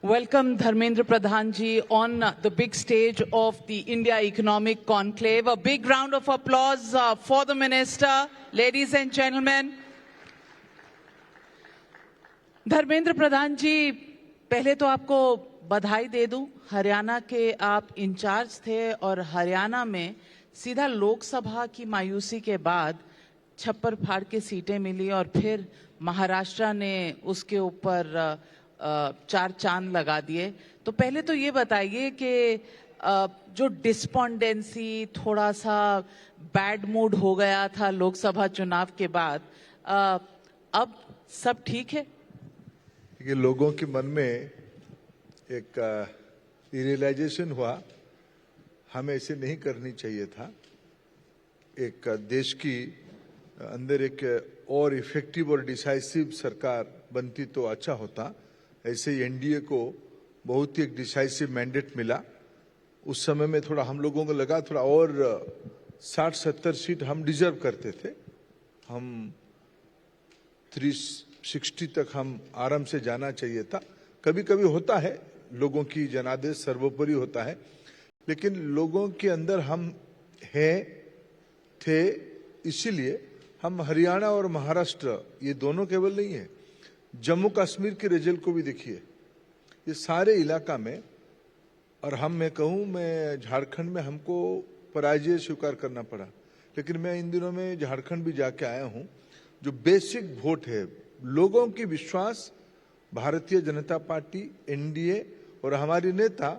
welcome Dharmendra Pradhan ji on the big stage of the India Economic Conclave. A big round of applause for the Minister. Ladies and gentlemen. Dharmendra Pradhan जी, पहले तो आपको बधाई दे दूं। हरियाणा के आप in charge थे और हरियाणा में सीधा लोकसभा की मायूसी के बाद छप्पर फाड़ के सीटें मिली और फिर महाराष्ट्र ने उसके ऊपर चार चांद लगा दिए। तो पहले तो ये बताइए कि जो डिस्पोंडेंसी, थोड़ा सा बैड मूड हो गया था लोकसभा चुनाव के बाद, अब सब ठीक है? कि लोगों के मन में एक रियलाइजेशन हुआ हमें ऐसे नहीं करनी चाहिए था। एक देश की अंदर एक और इफेक्टिव और डिसाइसिव सरकार बनती तो अच्छा होता। ऐसे ही एनडीए को बहुत ही एक डिसाइसिव मैंडेट मिला। उस समय में थोड़ा हम लोगों को लगा थोड़ा और 60-70 सीट हम डिजर्व करते थे। हम 360 तक हम आराम से जाना चाहिए था। कभी कभी होता है, लोगों की जनादेश सर्वोपरि होता है, लेकिन लोगों के अंदर हम थे, इसीलिए हम हरियाणा और महाराष्ट्र, ये दोनों केवल नहीं है, जम्मू कश्मीर के रिजल्ट को भी देखिए। ये सारे इलाका में, और मैं कहूँ मैं झारखंड में हमको पराजय स्वीकार करना पड़ा, लेकिन मैं इन दिनों में झारखंड भी जाके आया हूँ। जो बेसिक वोट है, लोगों की विश्वास भारतीय जनता पार्टी, एनडीए और हमारे नेता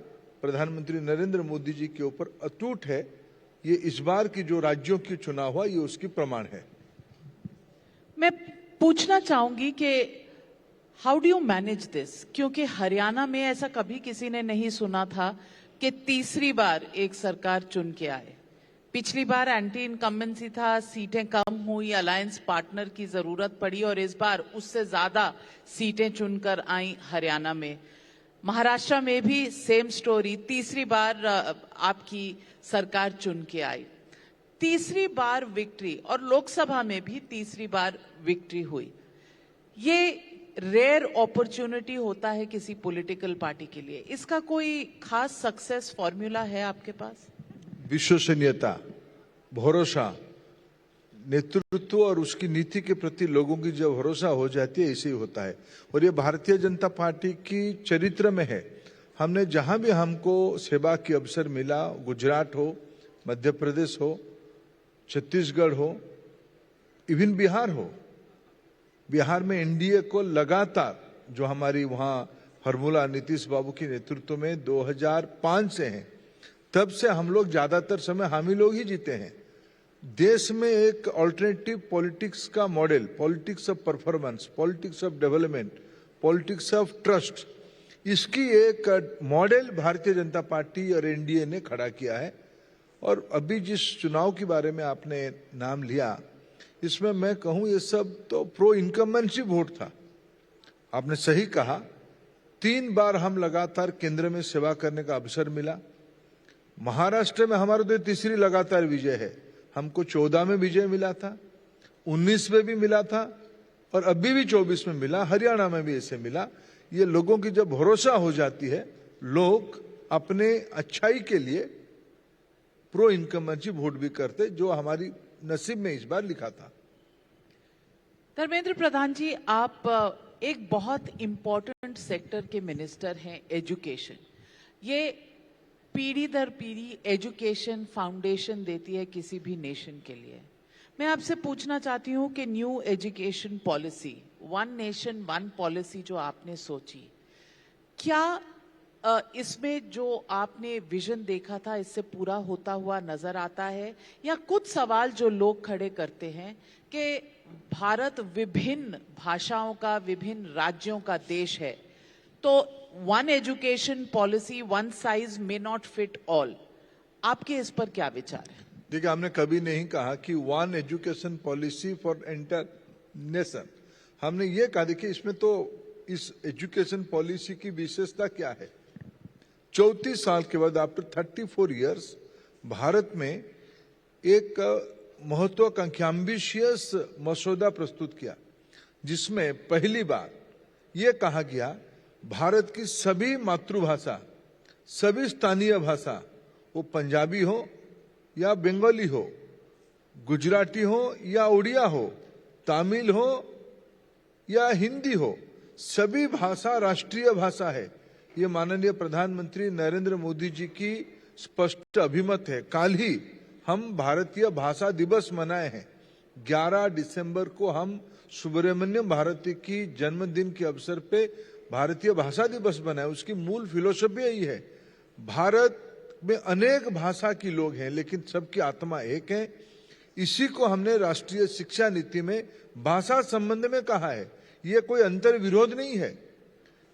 प्रधानमंत्री नरेंद्र मोदी जी के ऊपर अटूट है। ये इस बार की जो राज्यों की चुनाव हुआ, ये उसकी प्रमाण है। मैं पूछना चाहूंगी कि how do you manage this, क्योंकि हरियाणा में ऐसा कभी किसी ने नहीं सुना था कि तीसरी बार एक सरकार चुन के आए। पिछली बार एंटी इनकम्बेंसी था, सीटें कम हुई, अलायंस पार्टनर की जरूरत पड़ी और इस बार उससे ज्यादा सीटें चुनकर आई हरियाणा में। महाराष्ट्र में भी सेम स्टोरी, तीसरी बार आपकी सरकार चुन के आई। तीसरी बार विक्ट्री, और लोकसभा में भी तीसरी बार विक्ट्री हुई। ये रेयर अपॉर्चुनिटी होता है किसी पॉलिटिकल पार्टी के लिए। इसका कोई खास सक्सेस फॉर्मूला है आपके पास? विश्वसनीयता, भरोसा, नेतृत्व और उसकी नीति के प्रति लोगों की जब भरोसा हो जाती है, ऐसे ही होता है। और ये भारतीय जनता पार्टी की चरित्र में है। हमने जहां भी हमको सेवा की अवसर मिला, गुजरात हो, मध्य प्रदेश हो, छत्तीसगढ़ हो, इवन बिहार हो, बिहार में एनडीए को लगातार जो हमारी वहां फॉर्मूला नीतीश बाबू के नेतृत्व में 2005 से है, तब से हम लोग ज्यादातर समय हम ही लोग ही जीते हैं। देश में एक अल्टरनेटिव पॉलिटिक्स का model, politics of performance, politics of development, politics of trust, इसकी एक मॉडल भारतीय जनता पार्टी और एनडीए ने खड़ा किया है। और अभी जिस चुनाव के बारे में आपने नाम लिया, इसमें मैं कहूं ये सब तो प्रो इनकम्बेंसी वोट था। आपने सही कहा, 3 बार हम लगातार केंद्र में सेवा करने का अवसर मिला। महाराष्ट्र में हमारा तो तीसरी लगातार विजय है। हमको 14 में विजय मिला था, 19 में भी मिला था और अभी भी 24 में मिला, हरियाणा में भी ऐसे मिला। ये लोगों की जब भरोसा हो जाती है, लोग अपने अच्छाई के लिए प्रो इनकम्बेंसी वोट भी करते, जो हमारी नसीब में इस बार लिखा था। धर्मेंद्र प्रधान जी, आप एक बहुत इंपॉर्टेंट सेक्टर के मिनिस्टर हैं, एजुकेशन। ये पीढ़ी दर पीढ़ी एजुकेशन फाउंडेशन देती है किसी भी नेशन के लिए। मैं आपसे पूछना चाहती हूं कि new education policy, one nation one policy जो आपने सोची, क्या इसमें जो आपने विजन देखा था इससे पूरा होता हुआ नजर आता है? या कुछ सवाल जो लोग खड़े करते हैं कि भारत विभिन्न भाषाओं का, विभिन्न राज्यों का देश है, तो one education policy, one size may not fit all. आपके इस पर क्या विचार है? देखिए, हमने कभी नहीं कहा कि one education policy for entire nation. हमने ये कहा, देखिए इसमें तो इस एजुकेशन पॉलिसी की विशेषता क्या है। 34 साल के बाद, आफ्टर 34 इयर्स, भारत में एक महत्वाकांक्षी एम्बिशियस मसौदा प्रस्तुत किया, जिसमें पहली बार ये कहा गया भारत की सभी मातृभाषा, सभी स्थानीय भाषा, वो पंजाबी हो या बंगाली हो, गुजराती हो या उड़िया हो, तमिल हो या हिंदी हो, सभी भाषा राष्ट्रीय भाषा है। ये माननीय प्रधानमंत्री नरेंद्र मोदी जी की स्पष्ट अभिमत है। कल ही हम भारतीय भाषा दिवस मनाए हैं। 11 दिसंबर को हम सुब्रमण्यम भारती की जन्मदिन के अवसर पे भारतीय भाषा दिवस मनाए। उसकी मूल फिलोसफी यही है। भारत में अनेक भाषा के लोग हैं, लेकिन सबकी आत्मा एक है। इसी को हमने राष्ट्रीय शिक्षा नीति में भाषा संबंध में कहा है। ये कोई अंतर विरोध नहीं है।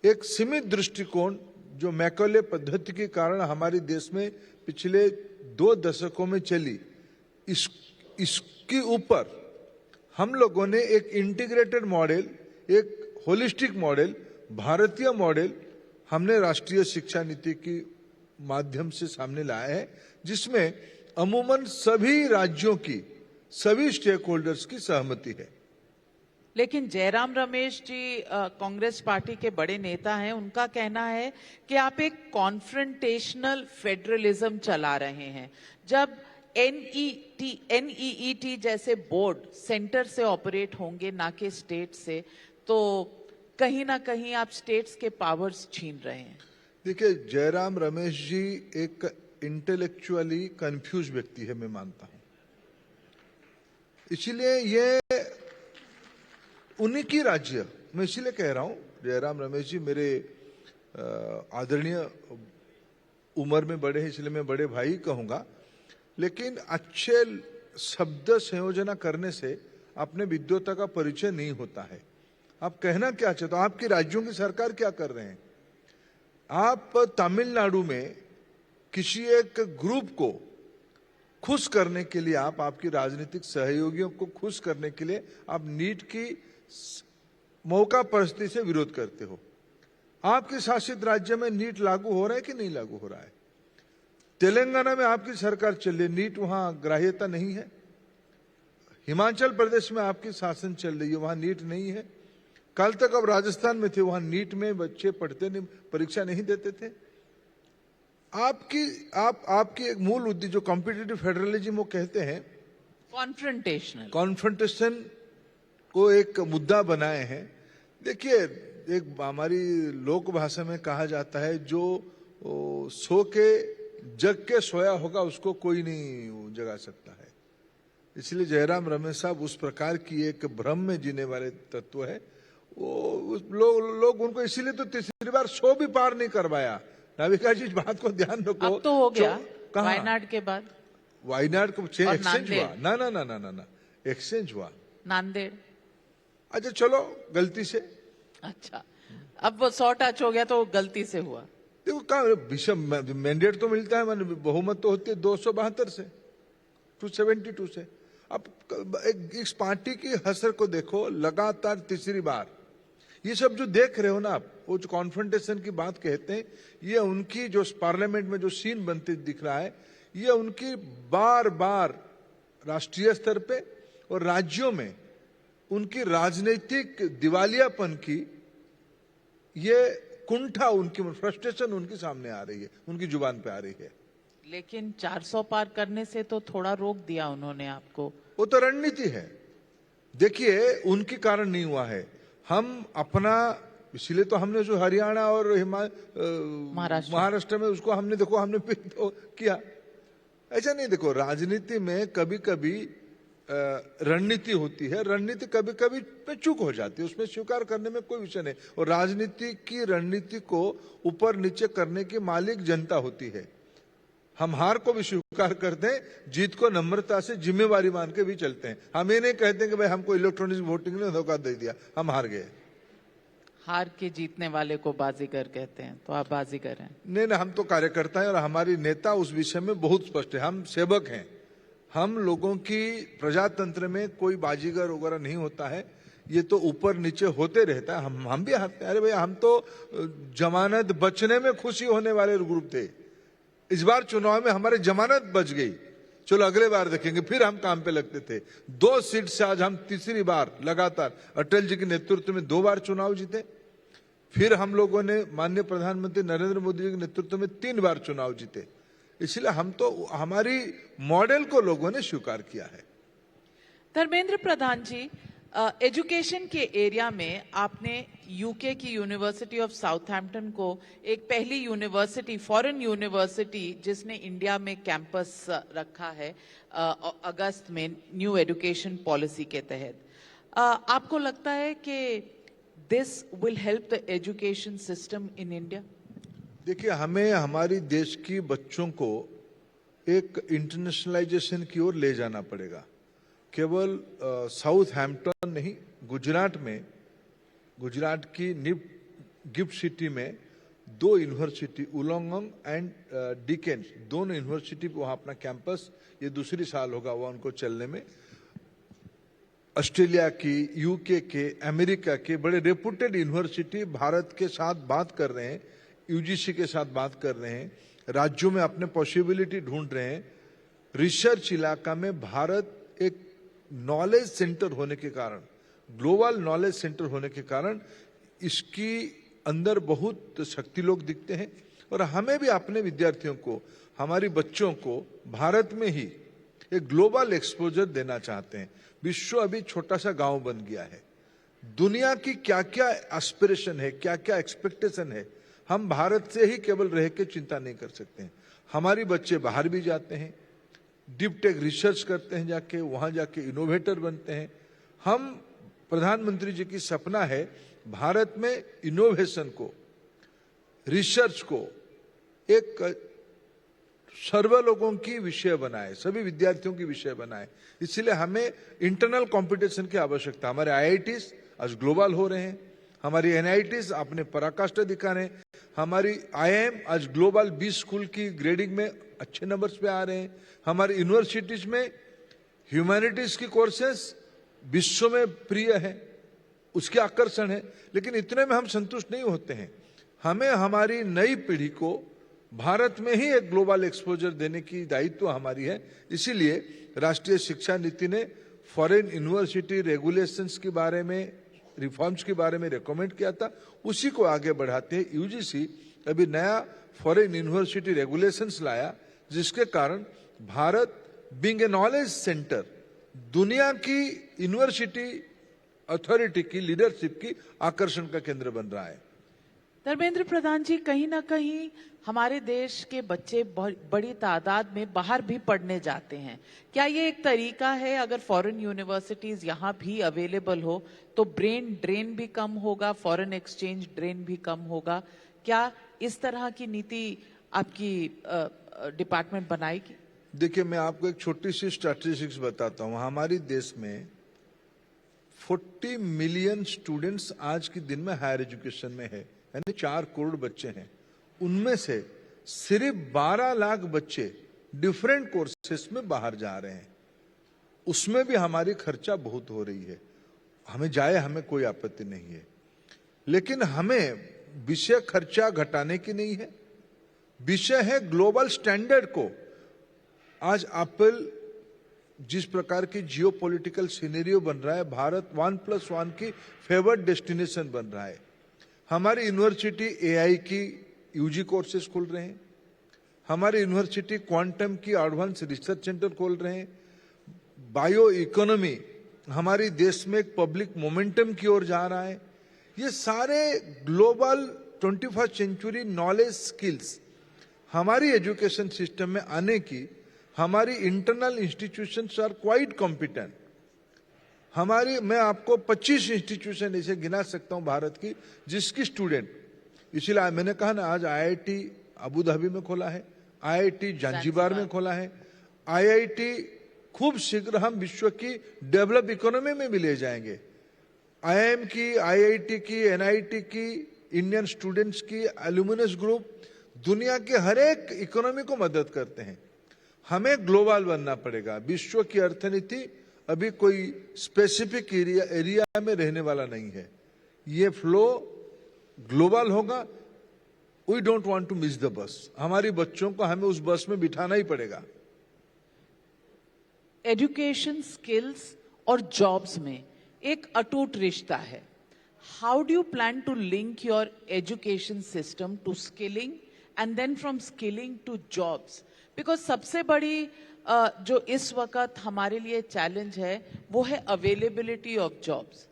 एक सीमित दृष्टिकोण जो मैकॉले पद्धति के कारण हमारे देश में पिछले 2 दशकों में चली, इसके ऊपर हम लोगों ने एक इंटीग्रेटेड मॉडल, एक होलिस्टिक मॉडल, भारतीय मॉडल हमने राष्ट्रीय शिक्षा नीति के माध्यम से सामने लाया है, जिसमें अमूमन सभी राज्यों की, सभी स्टेक होल्डर्स की सहमति है। लेकिन जयराम रमेश जी कांग्रेस पार्टी के बड़े नेता हैं, उनका कहना है कि आप एक कॉन्फ्रंटेशनल फेडरलिज्म चला रहे हैं। जब NEET जैसे बोर्ड सेंटर से ऑपरेट होंगे ना कि स्टेट से, तो कहीं ना कहीं आप स्टेट्स के पावर्स छीन रहे हैं। देखिए, जयराम रमेश जी एक इंटेलेक्चुअली कंफ्यूज व्यक्ति है, मैं मानता हूं। इसीलिए ये उन्हीं की राज्य, मैं इसीलिए कह रहा हूं, जयराम रमेश जी मेरे आदरणीय उम्र में बड़े हैं, इसलिए मैं बड़े भाई कहूंगा। लेकिन अच्छे शब्द संयोजना करने से अपने विद्वता का परिचय नहीं होता है। आप कहना क्या चाहते हो? आपकी राज्यों की सरकार क्या कर रहे हैं? आप तमिलनाडु में किसी एक ग्रुप को खुश करने के लिए, आप आपकी राजनीतिक सहयोगियों को खुश करने के लिए आप नीट की मौका परिस्थिति से विरोध करते हो। आपके शासित राज्य में नीट लागू हो रहा है कि नहीं लागू हो रहा है? तेलंगाना में आपकी सरकार चल रही है, नीट वहां ग्राह्यता नहीं है। हिमाचल प्रदेश में आपकी शासन चल रही है, वहां नीट नहीं है। कल तक अब राजस्थान में थे, वहां नीट में बच्चे पढ़ते नहीं, परीक्षा नहीं देते थे। आपकी एक मूल उद्देश्य जो कॉम्पिटिटिव फेडरलिज्म वो कहते हैं, कॉन्फ्रंटेशन को एक मुद्दा बनाए हैं। देखिए, एक हमारी लोक भाषा में कहा जाता है, जो सो के जग के सोया होगा उसको कोई नहीं जगा सकता है। इसलिए जयराम रमेश साहब उस प्रकार की एक भ्रम में जीने वाले तत्व है। वो लोग उनको इसीलिए तो तीसरी बार 100 भी पार नहीं करवाया। नाविका जी, इस बात को ध्यान रखो। अब तो हो गया वायनाड के बाद। वायनाड को एक्सचेंज हुआ ना, एक्सचेंज हुआ नांदेड़। अच्छा चलो, गलती से। अच्छा, अब वो 100 टच हो गया तो गलती से हुआ। देखो, कहा मैंडेट तो मिलता है, बहुमत तो होती है 272 से, 272 से। अब इस पार्टी की हसर को देखो, लगातार तीसरी बार। ये सब जो देख रहे हो ना आप, वो जो कॉन्फ्रंटेशन की बात कहते हैं, ये उनकी जो पार्लियामेंट में जो सीन बनते दिख रहा है, ये उनकी बार बार राष्ट्रीय स्तर पे और राज्यों में उनकी राजनीतिक दिवालियापन की ये कुंठा, उनकी फ्रस्ट्रेशन उनके सामने आ रही है, उनकी जुबान पे आ रही है। लेकिन 400 पार करने से तो थोड़ा रोक दिया उन्होंने आपको। वो तो रणनीति है। देखिए, उनके कारण नहीं हुआ है। हम अपना, इसलिए तो हमने जो हरियाणा और महाराष्ट्र में उसको हमने देखो, हमने फिर तो किया। ऐसा नहीं, देखो राजनीति में कभी कभी रणनीति होती है, रणनीति कभी कभी पे चूक हो जाती है, उसमें स्वीकार करने में कोई विषय नहीं। और राजनीति की रणनीति को ऊपर नीचे करने की मालिक जनता होती है। हम हार को भी स्वीकार करते हैं, जीत को नम्रता से जिम्मेवारी मान के भी चलते हैं। हम ये नहीं कहते कि भाई हमको इलेक्ट्रॉनिक वोटिंग ने धोखा दे दिया, हम हार गए। हार के जीतने वाले को बाजीगर कहते हैं, तो आप बाजीगर हैं। नहीं, हम तो कार्यकर्ता हैं और हमारी नेता उस विषय में बहुत स्पष्ट है। हम सेवक हैं। हम लोगों की प्रजातंत्र में कोई बाजीगर वगैरह नहीं होता है, ये तो ऊपर नीचे होते रहता है। हम भी हारते हैं। अरे भैया, हम तो जमानत बचने में खुशी होने वाले ग्रुप थे। इस बार चुनाव में हमारे जमानत बच गई, चलो अगले बार देखेंगे, फिर हम काम पे लगते थे। 2 सीट से आज हम तीसरी बार लगातार अटल जी के नेतृत्व में 2 बार चुनाव जीते। फिर हम लोगों ने माननीय प्रधानमंत्री नरेंद्र मोदी जी के नेतृत्व में 3 बार चुनाव जीते। इसलिए हम तो हमारी मॉडल को लोगों ने स्वीकार किया है। धर्मेंद्र प्रधान जी, एजुकेशन के एरिया में आपने यूके की यूनिवर्सिटी ऑफ साउथहैम्पटन को एक पहली यूनिवर्सिटी, फॉरेन यूनिवर्सिटी जिसने इंडिया में कैंपस रखा है अगस्त में न्यू एजुकेशन पॉलिसी के तहत, आपको लगता है कि this will help the education system in India? देखिए, हमें हमारी देश की बच्चों को एक इंटरनेशनलाइजेशन की ओर ले जाना पड़ेगा। केवल साउथहैम्पटन नहीं, गुजरात की गिफ्ट सिटी में 2 यूनिवर्सिटी, उलोंगम एंड डिकेन, दोनों यूनिवर्सिटी वहां अपना कैंपस, ये दूसरी साल होगा वह उनको चलने में। ऑस्ट्रेलिया की, यूके के, अमेरिका के बड़े रेपुटेड यूनिवर्सिटी भारत के साथ बात कर रहे हैं, यूजीसी के साथ बात कर रहे हैं, राज्यों में अपने पॉसिबिलिटी ढूंढ रहे हैं। रिसर्च इलाका में भारत एक नॉलेज सेंटर होने के कारण, ग्लोबल नॉलेज सेंटर होने के कारण इसकी अंदर बहुत शक्ति लोग दिखते हैं। और हमें भी अपने विद्यार्थियों को, हमारी बच्चों को भारत में ही एक ग्लोबल एक्सपोजर देना चाहते हैं। विश्व अभी छोटा सा गांव बन गया है। दुनिया की क्या क्या एस्पिरेशन है, क्या क्या एक्सपेक्टेशन है, हम भारत से ही केवल रह के चिंता नहीं कर सकते हैं। हमारी बच्चे बाहर भी जाते हैं, डीप टेक रिसर्च करते हैं, जाके वहां जाके इनोवेटर बनते हैं। हम, प्रधानमंत्री जी की सपना है भारत में इनोवेशन को, रिसर्च को एक सर्व लोगों की विषय बनाए, सभी विद्यार्थियों की विषय बनाए। इसलिए हमें इंटरनल कंपटीशन की आवश्यकता। हमारे आईआईटीज आज ग्लोबल हो रहे हैं, हमारी एनआईटीज अपने पराकाष्ठा दिखा रहे हैं, हमारी आईआईएम आज ग्लोबल 20 स्कूल की ग्रेडिंग में अच्छे नंबर्स पे आ रहे हैं, हमारी यूनिवर्सिटीज में ह्यूमैनिटीज की कोर्सेस विश्व में प्रिय है, उसके आकर्षण है। लेकिन इतने में हम संतुष्ट नहीं होते हैं। हमें हमारी नई पीढ़ी को भारत में ही एक ग्लोबल एक्सपोजर देने की दायित्व हमारी है। इसीलिए राष्ट्रीय शिक्षा नीति ने फॉरेन यूनिवर्सिटी रेगुलेशंस के बारे में, रिफॉर्म्स के बारे में रेकमेंड किया था, उसी को आगे बढ़ाते हैं यूजीसी अभी नया फॉरेन यूनिवर्सिटी रेगुलेशंस लाया, जिसके कारण Bharat being a knowledge centre, दुनिया की यूनिवर्सिटी अथॉरिटी की, लीडरशिप की आकर्षण का केंद्र बन रहा है। धर्मेंद्र प्रधान जी, कहीं ना कहीं हमारे देश के बच्चे बड़ी तादाद में बाहर भी पढ़ने जाते हैं। क्या ये एक तरीका है, अगर फॉरेन यूनिवर्सिटीज यहाँ भी अवेलेबल हो तो ब्रेन ड्रेन भी कम होगा, फॉरेन एक्सचेंज ड्रेन भी कम होगा? क्या इस तरह की नीति आपकी डिपार्टमेंट बनाएगी? देखिए, मैं आपको एक छोटी सी स्टैटिस्टिक्स बताता हूँ। हमारी देश में 40 मिलियन स्टूडेंट्स आज के दिन में हायर एजुकेशन में है, यानी 4 करोड़ बच्चे हैं। उनमें से सिर्फ 12 लाख बच्चे डिफरेंट कोर्सेस में बाहर जा रहे हैं। उसमें भी हमारी खर्चा बहुत हो रही है। हमें जाए, हमें कोई आपत्ति नहीं है, लेकिन हमें विषय खर्चा घटाने की नहीं है। विषय है ग्लोबल स्टैंडर्ड को। आज एप्पल जिस प्रकार की जियोपॉलिटिकल सिनेरियो बन रहा है, भारत 1+1 की फेवर्ड डेस्टिनेशन बन रहा है। हमारी यूनिवर्सिटी एआई की यूजी कोर्सेज खोल रहे हैं, हमारी यूनिवर्सिटी क्वांटम की एडवांस रिसर्च सेंटर खोल रहे हैं। बायो इकोनॉमी हमारी देश में एक पब्लिक मोमेंटम की ओर जा रहा है। ये सारे global 21st century knowledge skills हमारी एजुकेशन सिस्टम में आने की, हमारी internal institutions are quite competent. मैं आपको 25 इंस्टीट्यूशन ऐसे गिना सकता हूं भारत की, जिसकी स्टूडेंट, इसलिए मैंने कहा ना, आज आईआईटी अबू धाबी में खोला है, आईआईटी जांजिबार में खोला है, आईआईटी खूब शीघ्र हम विश्व की डेवलप इकोनॉमी में भी ले जाएंगे। आईआईएम की, आईआईटी की, एनआईटी की, इंडियन स्टूडेंट्स की, एल्यूमिनस ग्रुप दुनिया के हर एक इकोनॉमी को मदद करते हैं। हमें ग्लोबल बनना पड़ेगा। विश्व की अर्थनीति अभी कोई स्पेसिफिक एरिया में रहने वाला नहीं है। ये फ्लो ग्लोबल होगा। We don't want to miss the bus. हमारी बच्चों को हमें उस बस में बिठाना ही पड़ेगा। एजुकेशन, स्किल्स और जॉब्स में एक अटूट रिश्ता है। how do you plan to link your education system to skilling and then from skilling to jobs? Because सबसे बड़ी जो इस वक्त हमारे लिए चैलेंज है वो है अवेलेबिलिटी ऑफ जॉब्स.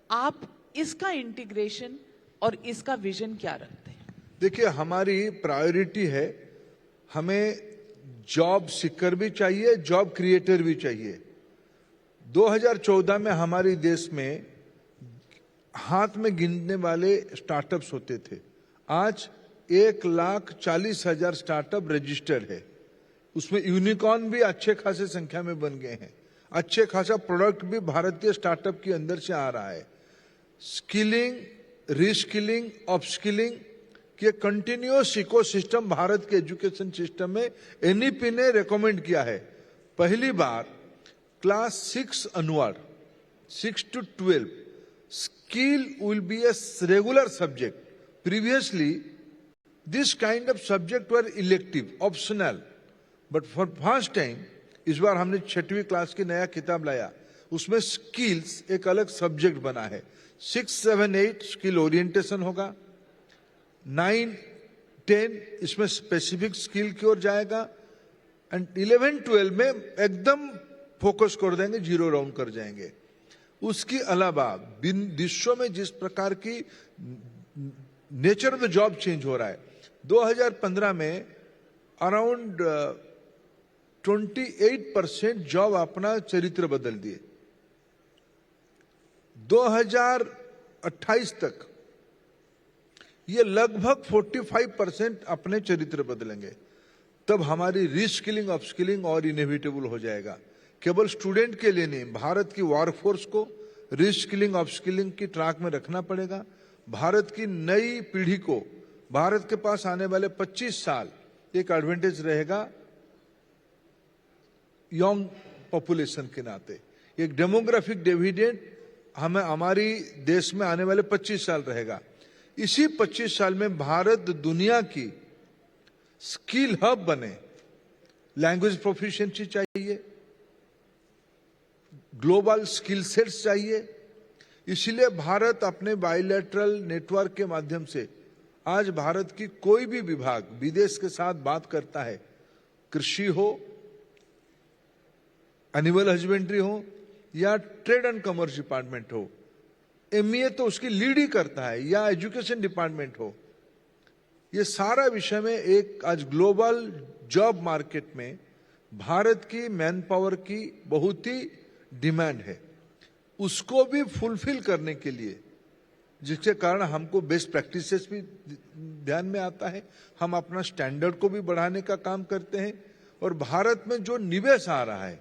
आप इसका इंटीग्रेशन और इसका विजन क्या रखते हैं? देखिए, हमारी प्रायोरिटी है, हमें जॉब सीकर भी चाहिए, जॉब क्रिएटर भी चाहिए. 2014 में हमारे देश में हाथ में गिनने वाले स्टार्टअप्स होते थे. आज 1,40,000 स्टार्टअप रजिस्टर्ड है. उसमें यूनिकॉर्न भी अच्छे खासे संख्या में बन गए हैं. अच्छे खासा प्रोडक्ट भी भारतीय स्टार्टअप के अंदर से आ रहा है. स्किलिंग, रीस्किलिंग, अपस्किलिंग के कंटिन्यूअस इकोसिस्टम भारत के एजुकेशन सिस्टम में एनईपी ने रेकमेंड किया है. पहली बार class 6 onward, 6 to 12, skill will be a regular subject. Previously, this kind of subject were elective, optional. But for first time, इस बार हमने 6वीं क्लास की नया किताब लाया, उसमें स्किल्स एक अलग सब्जेक्ट बना है. 6, 7, 8 स्किल ओरिएंटेशन होगा. 9, 10 इसमें स्पेसिफिक स्किल की ओर जाएगा. एंड 11, 12 में एकदम फोकस कर देंगे, जीरो राउंड कर जाएंगे. उसके अलावा विश्व में जिस प्रकार की nature of the job change हो रहा है, 2015 में अराउंड 28% जॉब अपना चरित्र बदल दिए. 2028 तक ये लगभग 45% अपने चरित्र बदलेंगे. तब हमारी रीस्किलिंग, अपस्किलिंग और इनएविटेबल हो जाएगा. केवल स्टूडेंट के लिए नहीं, भारत की वर्कफोर्स को रीस्किलिंग, अपस्किलिंग की ट्रैक में रखना पड़ेगा. भारत की नई पीढ़ी को भारत के पास आने वाले 25 साल एक एडवांटेज रहेगा यंग पॉपुलेशन के नाते. एक डेमोग्राफिक डिविडेंड हमें हमारी देश में आने वाले 25 साल रहेगा. इसी 25 साल में भारत दुनिया की स्किल हब बने. लैंग्वेज प्रोफिशिएंसी चाहिए, ग्लोबल स्किल सेट्स चाहिए. इसलिए भारत अपने बायलैटरल नेटवर्क के माध्यम से आज भारत की कोई भी विभाग विदेश के साथ बात करता है, कृषि हो, एनिमल हस्बेंड्री हो या ट्रेड एंड कॉमर्स डिपार्टमेंट हो, एमईए तो उसकी लीड ही करता है, या एजुकेशन डिपार्टमेंट हो. ये सारा विषय में एक आज ग्लोबल जॉब मार्केट में भारत की मैन पावर की बहुत ही डिमांड है. उसको भी फुलफिल करने के लिए, जिसके कारण हमको बेस्ट प्रैक्टिसेस भी ध्यान में आता है, हम अपना स्टैंडर्ड को भी बढ़ाने का काम करते हैं. और भारत में जो निवेश आ रहा है,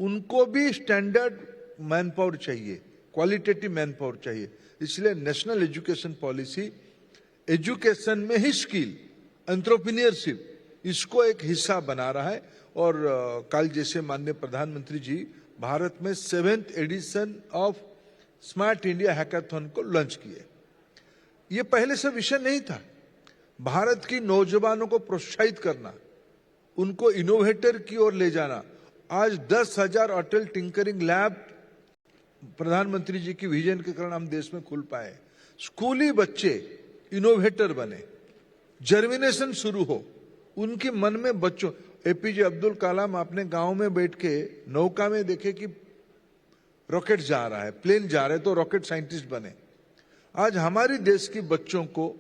उनको भी स्टैंडर्ड मैन पावर चाहिए, क्वालिटेटिव मैन पावर चाहिए. इसलिए नेशनल एजुकेशन पॉलिसी एजुकेशन में ही स्किल, एंटरप्रेन्योरशिप, इसको एक हिस्सा बना रहा है. और कल जैसे माननीय प्रधानमंत्री जी भारत में 7th edition of smart India hackathon को लॉन्च किए. ये पहले से विषय नहीं था. भारत की नौजवानों को प्रोत्साहित करना, उनको इनोवेटर की ओर ले जाना. आज 10,000 अटल टिंकरिंग लैब प्रधानमंत्री जी की विजन के कारण हम देश में खुल पाए. स्कूली बच्चे इनोवेटर बने, जर्मिनेशन शुरू हो उनके मन में. बच्चों, एपीजे अब्दुल कलाम अपने गांव में बैठ के नौका में देखे कि रॉकेट जा रहा है, प्लेन जा रहा है, तो रॉकेट साइंटिस्ट बने. आज हमारी देश की बच्चों को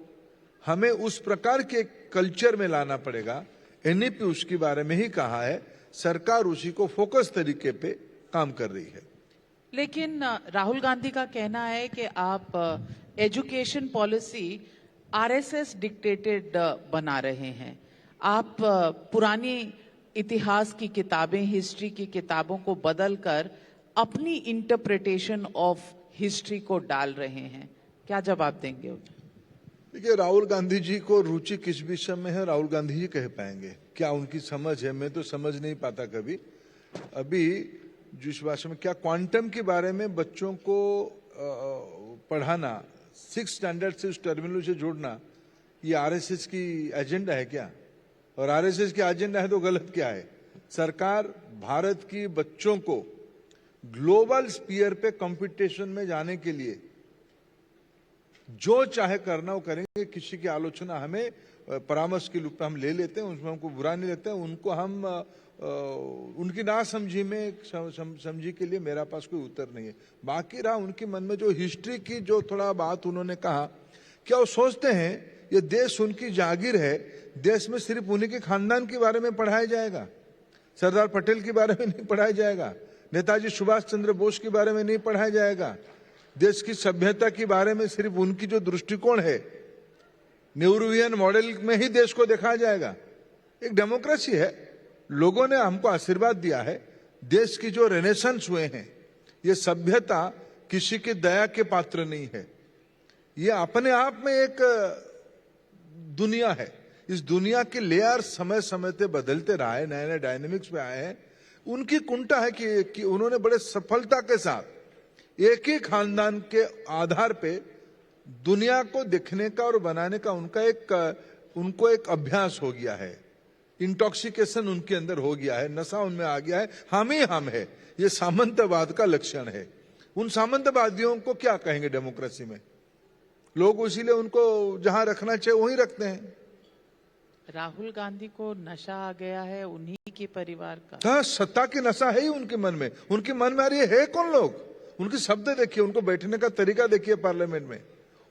हमें उस प्रकार के कल्चर में लाना पड़ेगा. एनईपी उसके बारे में ही कहा है, सरकार उसी को फोकस तरीके पे काम कर रही है. लेकिन राहुल गांधी का कहना है कि आप एजुकेशन पॉलिसी आरएसएस डिक्टेटेड बना रहे हैं. आप पुरानी इतिहास की किताबें, हिस्ट्री की किताबों को बदलकर अपनी इंटरप्रिटेशन ऑफ हिस्ट्री को डाल रहे हैं. क्या जवाब देंगे उन्हें? देखिए, राहुल गांधी जी को रुचि किस विषय में है, राहुल गांधी जी कह पाएंगे. क्या उनकी समझ है, मैं तो समझ नहीं पाता कभी. अभी जिस भाषा में, क्या क्वांटम के बारे में बच्चों को पढ़ाना, 6th स्टैंडर्ड से उस टर्मिनोलॉजी से जोड़ना, ये आरएसएस की एजेंडा है क्या? और आरएसएस की एजेंडा है तो गलत क्या है? सरकार भारत की बच्चों को ग्लोबल स्पीयर पे कंपटीशन में जाने के लिए जो चाहे करना वो करेंगे। किसी की आलोचना हमें परामर्श के रूप में हम ले लेते हैं, उसमें हमको बुरा नहीं लगता है। उनको हम उनकी नासमझी में समझी के लिए मेरा पास कोई उत्तर नहीं है। बाकी रहा उनके मन में जो हिस्ट्री की जो थोड़ा बात उन्होंने कहा, क्या वो सोचते हैं ये देश उनकी जागीर है, देश में सिर्फ उन्हीं के खानदान के बारे में पढ़ाया जाएगा, सरदार पटेल के बारे में नहीं पढ़ाया जाएगा, नेताजी सुभाष चंद्र बोस के बारे में नहीं पढ़ाया जाएगा, देश की सभ्यता के बारे में सिर्फ उनकी जो दृष्टिकोण है नेहरूवियन मॉडल में ही देश को दिखाया जाएगा। एक डेमोक्रेसी है, लोगों ने हमको आशीर्वाद दिया है। देश की जो रेनेसांस हुए हैं, ये सभ्यता किसी की दया के पात्र नहीं है, ये अपने आप में एक दुनिया है। इस दुनिया के लेयर समय समय से बदलते रहा है, नए नए डायनेमिक्स में आए हैं। उनकी कुंठा है कि उन्होंने बड़े सफलता के साथ एक ही खानदान के आधार पे दुनिया को देखने का और बनाने का उनको एक अभ्यास हो गया है, इंटॉक्सिकेशन उनके अंदर हो गया है, नशा उनमें आ गया है। हम ही हम है, ये सामंतवाद का लक्षण है। उन सामंतवादियों को क्या कहेंगे डेमोक्रेसी में? लोग इसीलिए उनको जहां रखना चाहिए वहीं रखते हैं। राहुल गांधी को नशा आ गया है उन्हीं के परिवार का। हाँ, सत्ता की नशा है ही उनके मन में। उनके मन में आ रही है कौन लोग? उनके शब्द देखिए, उनको बैठने का तरीका देखिए पार्लियामेंट में,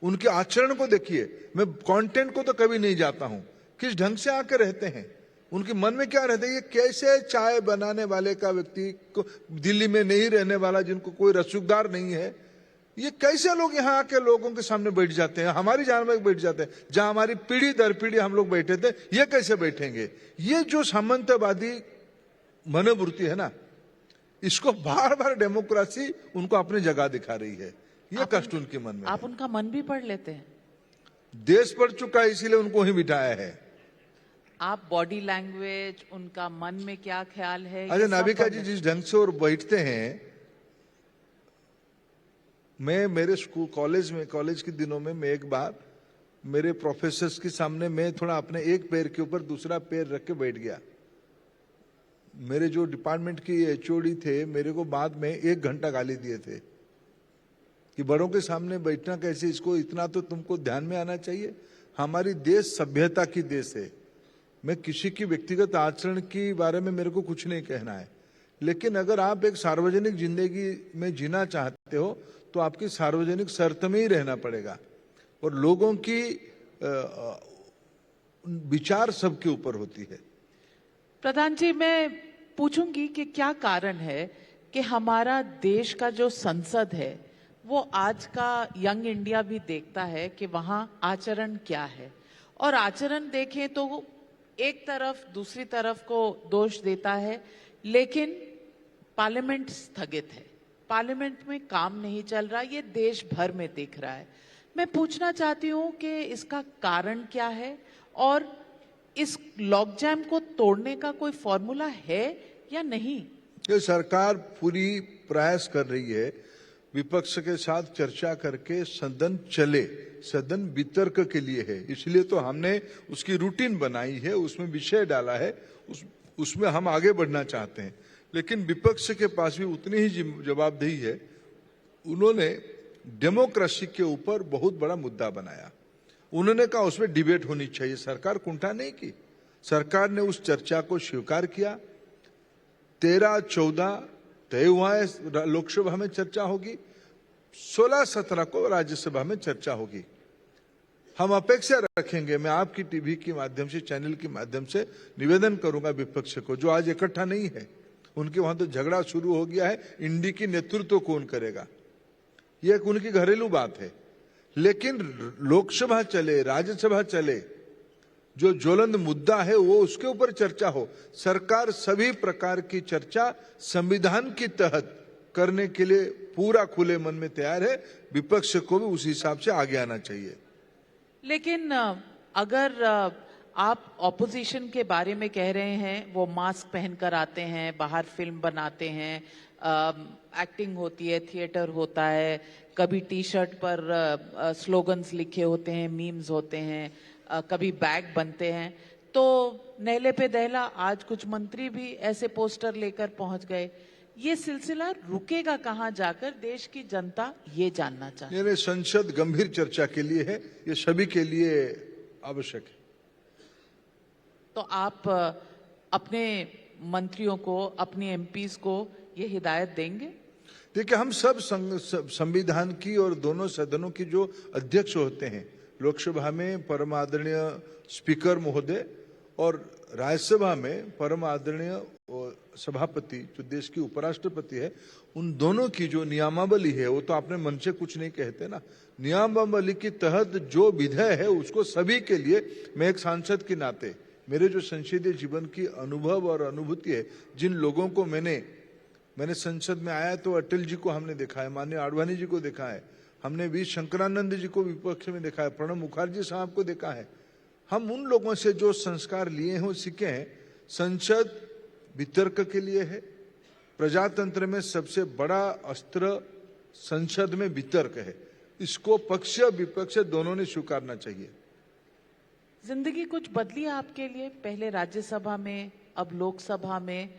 उनके आचरण को देखिए। मैं कंटेंट को तो कभी नहीं जाता हूं, किस ढंग से आकर रहते हैं, उनके मन में क्या रहता है। ये कैसे चाय बनाने वाले का व्यक्ति को, दिल्ली में नहीं रहने वाला, जिनको कोई रसूखदार नहीं है, ये कैसे लोग यहाँ आके लोगों के सामने बैठ जाते हैं, हमारी जान में बैठ जाते हैं, जहां हमारी पीढ़ी दर पीढ़ी हम लोग बैठे थे, ये कैसे बैठेंगे? ये जो सामंतवादी मनोवृत्ति है ना, इसको बार बार डेमोक्रेसी उनको अपनी जगह दिखा रही है। ये कष्ट उनके मन में। आप उनका मन भी पढ़ लेते हैं? देश पढ़ चुका है, इसीलिए उनको ही बिठाया है। आप बॉडी लैंग्वेज, उनका मन में क्या ख्याल है? अरे नाभिका जी, जिस ढंग से और बैठते हैं, मैं मेरे स्कूल कॉलेज के दिनों में मैं एक बार मेरे प्रोफेसर्स के सामने मैं थोड़ा अपने एक पैर के ऊपर दूसरा पैर रख के बैठ गया। मेरे जो डिपार्टमेंट की एचओडी थे, मेरे को बाद में 1 घंटा गाली दिए थे कि बड़ों के सामने बैठना कैसे, इसको इतना तो तुमको ध्यान में आना चाहिए। हमारी देश सभ्यता की देश है। मैं किसी की व्यक्तिगत आचरण के बारे में मेरे को कुछ नहीं कहना है, लेकिन अगर आप एक सार्वजनिक जिंदगी में जीना चाहते हो तो आपकी सार्वजनिक शर्त में ही रहना पड़ेगा, और लोगों की विचार सबके ऊपर होती है। प्रधान जी, मैं पूछूंगी कि क्या कारण है कि हमारा देश का जो संसद है वो आज का यंग इंडिया भी देखता है कि वहाँ आचरण क्या है, और आचरण देखें तो एक तरफ दूसरी तरफ को दोष देता है, लेकिन पार्लियामेंट स्थगित है, पार्लियामेंट में काम नहीं चल रहा, ये देश भर में दिख रहा है। मैं पूछना चाहती हूँ कि इसका कारण क्या है, और इस लॉकजैम को तोड़ने का कोई फॉर्मूला है या नहीं? ये सरकार पूरी प्रयास कर रही है विपक्ष के साथ चर्चा करके सदन चले, सदन वितर्क के लिए है, इसलिए तो हमने उसकी रूटीन बनाई है, उसमें विषय डाला है, उसमें हम आगे बढ़ना चाहते हैं। लेकिन विपक्ष के पास भी उतनी ही जवाबदेही है। उन्होंने डेमोक्रेसी के ऊपर बहुत बड़ा मुद्दा बनाया, उन्होंने कहा उसमें डिबेट होनी चाहिए। सरकार कुंठा नहीं की, सरकार ने उस चर्चा को स्वीकार किया। 13-14 तय हुआ है लोकसभा में चर्चा होगी, 16-17 को राज्यसभा में चर्चा होगी। हम अपेक्षा रखेंगे, मैं आपकी टीवी के माध्यम से, चैनल के माध्यम से निवेदन करूंगा विपक्ष को, जो आज इकट्ठा नहीं है, उनके वहां तो झगड़ा शुरू हो गया है, इंडी की नेतृत्व कौन करेगा, यह एक उनकी घरेलू बात है। लेकिन लोकसभा चले, राज्यसभा चले, जो ज्वलंत मुद्दा है वो उसके ऊपर चर्चा हो। सरकार सभी प्रकार की चर्चा संविधान के तहत करने के लिए पूरा खुले मन में तैयार है, विपक्ष को भी उस हिसाब से आगे आना चाहिए। लेकिन अगर आप ऑपोजिशन के बारे में कह रहे हैं, वो मास्क पहनकर आते हैं, बाहर फिल्म बनाते हैं, एक्टिंग होती है, थिएटर होता है, कभी टी शर्ट पर स्लोगन्स लिखे होते हैं, मीम्स होते हैं, कभी बैग बनते हैं, तो नेले पे दहला आज कुछ मंत्री भी ऐसे पोस्टर लेकर पहुंच गए। ये सिलसिला रुकेगा कहां जाकर, देश की जनता ये जानना चाहती है। मेरे संसद गंभीर चर्चा के लिए है, ये सभी के लिए आवश्यक है। तो आप अपने मंत्रियों को, अपनी एमपीज को ये हिदायत देंगे? देखिए, हम सब संविधान की और दोनों सदनों की जो अध्यक्ष होते हैं, लोकसभा में परम आदरणीय स्पीकर महोदय और राज्यसभा में परम आदरणीय सभापति जो देश की उपराष्ट्रपति है, उन दोनों की जो नियमावली है, वो तो आपने मन से कुछ नहीं कहते ना। नियमावली के तहत जो विधेय है उसको सभी के लिए, मैं एक सांसद के नाते मेरे जो संसदीय जीवन की अनुभव और अनुभूति है, जिन लोगों को मैंने संसद में आया तो अटल जी को हमने देखा है, माननीय आडवाणी जी को देखा है, हमने वी शंकरानंद जी को विपक्ष में देखा है, प्रणब मुखर्जी साहब को देखा है। हम उन लोगों से जो संस्कार लिए हैं वो सीखे हैं। संसद वितर्क के लिए है। प्रजातंत्र में सबसे बड़ा अस्त्र संसद में वितर्क है। इसको पक्ष विपक्ष दोनों ने स्वीकारना चाहिए। जिंदगी कुछ बदली आपके लिए? पहले राज्यसभा में, अब लोकसभा में,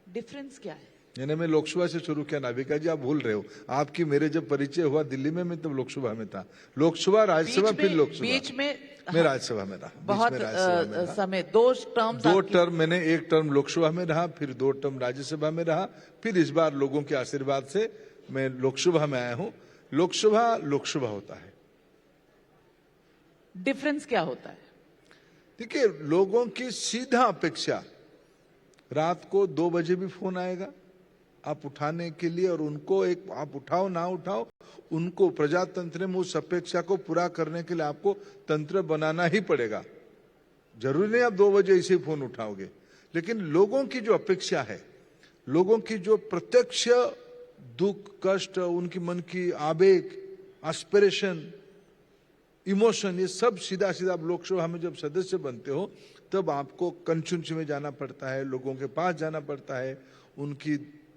डिफरेंस क्या है? यानी मैं लोकसभा से शुरू किया, नाविका जी आप भूल रहे हो। आपकी मेरे जब परिचय हुआ दिल्ली में, मैं तब लोकसभा में था। लोकसभा, राज्यसभा, फिर लोकसभा। बीच में मैं राज्यसभा में रहा। बहुत समय, दो टर्म मैंने, एक टर्म लोकसभा में रहा, फिर 2 टर्म राज्यसभा में रहा, फिर इस बार लोगों के आशीर्वाद से मैं लोकसभा में आया हूं। लोकसभा होता है। डिफरेंस क्या होता है? देखिए, लोगों की सीधा अपेक्षा, रात को 2 बजे भी फोन आएगा आप उठाने के लिए, और उनको आप उठाओ ना उठाओ, उनको प्रजातंत्र में उस अपेक्षा को पूरा करने के लिए आपको तंत्र बनाना ही पड़ेगा। जरूरी नहीं आप 2 बजे इसे फोन उठाओगे, लेकिन लोगों की जो अपेक्षा है, लोगों की जो प्रत्यक्ष दुख कष्ट, उनकी मन की आवेग, एस्पिरेशन, इमोशन, ये सब सीधा आप लोकसभा में जब सदस्य बनते हो तब आपको कंस्टिट्यूंसी में जाना पड़ता है, लोगों के पास जाना पड़ता है,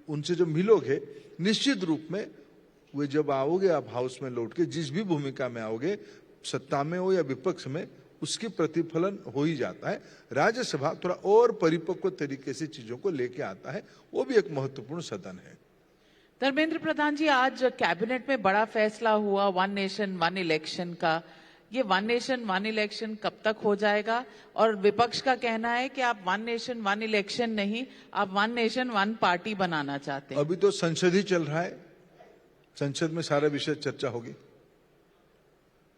उनसे जब मिलोगे, निश्चित रूप में वे जब आओगे आप हाउस में लौट के, जिस भी भूमिका में आओगे, सत्ता में हो या विपक्ष में, उसकी प्रतिफलन हो ही जाता है। राज्यसभा थोड़ा और परिपक्व तरीके से चीजों को लेके आता है, वो भी एक महत्वपूर्ण सदन है। धर्मेंद्र प्रधान जी, आज कैबिनेट में बड़ा फैसला हुआ 1 नेशन 1 इलेक्शन का। ये 1 नेशन 1 इलेक्शन कब तक हो जाएगा? और विपक्ष का कहना है कि आप 1 नेशन 1 इलेक्शन नहीं, आप 1 नेशन 1 पार्टी बनाना चाहते हैं। अभी तो संसद ही चल रहा है, संसद में सारा विषय चर्चा होगी।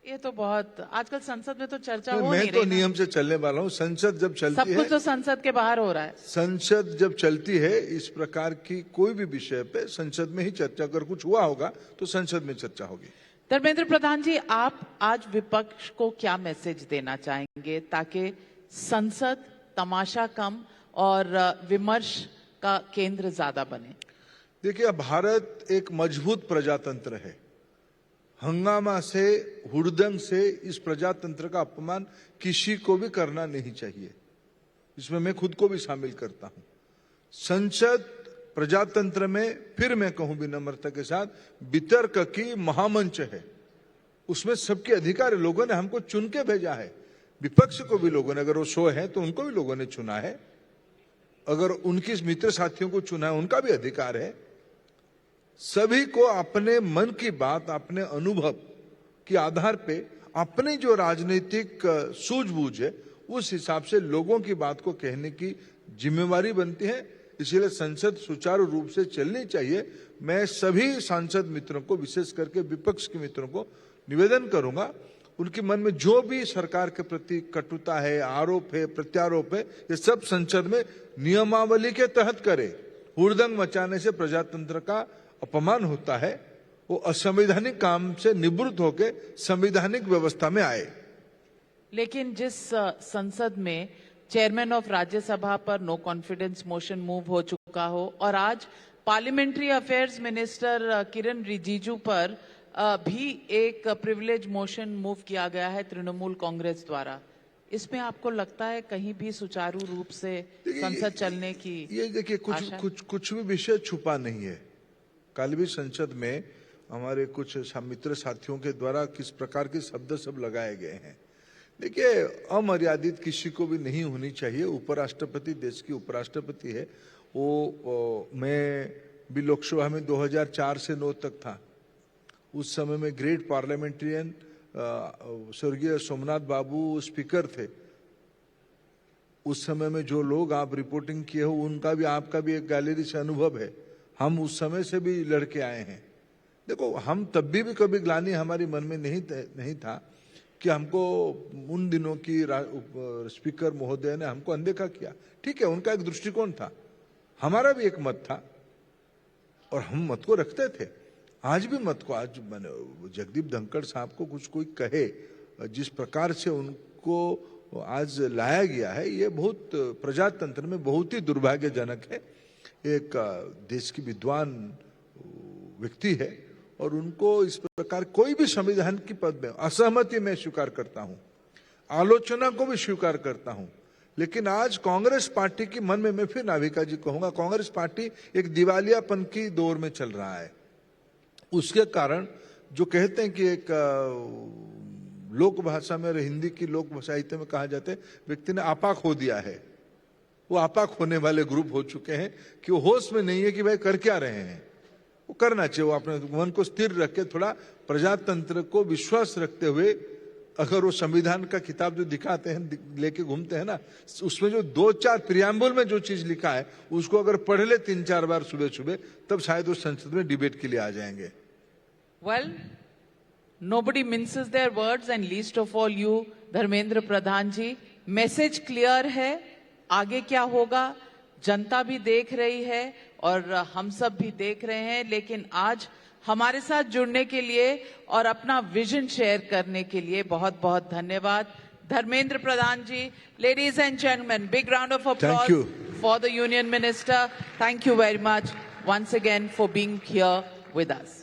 ये तो बहुत, आजकल संसद में तो चर्चा हो मैं नहीं तो रही। नियम से चलने वाला हूँ। संसद जब चलती सब है, कुछ तो संसद के बाहर हो रहा है। संसद जब चलती है, इस प्रकार की कोई भी विषय पे संसद में ही चर्चा, अगर कुछ हुआ होगा तो संसद में चर्चा होगी। धर्मेंद्र प्रधान जी, आप आज विपक्ष को क्या मैसेज देना चाहेंगे ताकि संसद तमाशा कम और विमर्श का केंद्र ज्यादा बने? देखिए, भारत एक मजबूत प्रजातंत्र है। हंगामा से, हुड़दंग से इस प्रजातंत्र का अपमान किसी को भी करना नहीं चाहिए। इसमें मैं खुद को भी शामिल करता हूं। संसद प्रजातंत्र में, फिर मैं कहूं विनम्रता के साथ, वितर्क की महामंच है। उसमें सबके अधिकार है। लोगों ने हमको चुन के भेजा है। विपक्ष को भी लोगों ने, अगर वो 100 है तो उनको भी लोगों ने चुना है। अगर उनकी मित्र साथियों को चुना है, उनका भी अधिकार है। सभी को अपने मन की बात, अपने अनुभव के आधार पे, अपनी जो राजनीतिक सूझबूझ है, उस हिसाब से लोगों की बात को कहने की जिम्मेवारी बनती है। इसलिए संसद सुचारू रूप से चलनी चाहिए। मैं सभी सांसद मित्रों को, विशेष करके विपक्ष के मित्रों को निवेदन करूंगा, उनके मन में जो भी सरकार के प्रति कटुता है, आरोप है, प्रत्यारोप है, ये सब संसद में नियमावली के तहत करे। हुड़दंग मचाने से प्रजातंत्र का अपमान होता है। वो असंवैधानिक काम से निवृत्त होकर संवैधानिक व्यवस्था में आए। लेकिन जिस संसद में चेयरमैन ऑफ राज्यसभा पर नो कॉन्फिडेंस मोशन मूव हो चुका हो और आज पार्लियामेंट्री अफेयर्स मिनिस्टर किरण रिजिजू पर भी एक प्रिविलेज मोशन मूव किया गया है तृणमूल कांग्रेस द्वारा, इसमें आपको लगता है कहीं भी सुचारू रूप से संसद चलने की? ये देखिए, कुछ भी विषय छुपा नहीं है। कल भी संसद में हमारे कुछ मित्र साथियों के द्वारा किस प्रकार के शब्द सब लगाए गए हैं। देखिए, अमर्यादित किसी को भी नहीं होनी चाहिए। उपराष्ट्रपति, देश की उपराष्ट्रपति है, वो मैं भी लोकसभा में 2004 से 9 तक था। उस समय में ग्रेट पार्लियामेंटेरियन स्वर्गीय सोमनाथ बाबू स्पीकर थे। उस समय में जो लोग आप रिपोर्टिंग किए हो उनका भी आपका भी एक गैलरी से अनुभव है। हम उस समय से भी लड़के आए हैं। देखो, हम तब भी कभी ग्लानि हमारी मन में नहीं था कि हमको उन दिनों की स्पीकर महोदय ने हमको अनदेखा किया। ठीक है, उनका एक दृष्टिकोण था, हमारा भी एक मत था और हम मत को रखते थे। आज भी मत को, आज जगदीप धनखड़ साहब को कुछ कोई कहे, जिस प्रकार से उनको आज लाया गया है, ये बहुत प्रजातंत्र में बहुत ही दुर्भाग्यजनक है। एक देश की विद्वान व्यक्ति है और उनको इस प्रकार कोई भी संविधान की पद में असहमति में स्वीकार करता हूं, आलोचना को भी स्वीकार करता हूं, लेकिन आज कांग्रेस पार्टी की मन में, मैं फिर नाविका जी कहूंगा, कांग्रेस पार्टी एक दिवालियापन की दौर में चल रहा है। उसके कारण जो कहते हैं कि एक लोक भाषा में और हिंदी की लोक साहित्य में कहा जाता है, व्यक्ति ने आपा खो दिया है। वो आपा खोने वाले ग्रुप हो चुके हैं कि वो होश में नहीं है कि भाई कर क्या रहे हैं। वो करना चाहिए, वो अपने मन को स्थिर रख के थोड़ा प्रजातंत्र को विश्वास रखते हुए, अगर वो संविधान का किताब जो दिखाते हैं, लेके घूमते हैं ना, उसमें जो 2-4 प्रियम्बल में जो चीज लिखा है उसको अगर पढ़ ले 3-4 बार सुबह सुबह, तब शायद वो संसद में डिबेट के लिए आ जाएंगे। Well, nobody minces their words and least of all you, Dharmendra Pradhan ji. Message clear है, आगे क्या होगा जनता भी देख रही है और हम सब भी देख रहे हैं। लेकिन आज हमारे साथ जुड़ने के लिए और अपना विजन शेयर करने के लिए बहुत बहुत धन्यवाद Dharmendra Pradhan ji. Ladies and gentleman, big round of applause for the union minister. Thank you very much once again for being here with us.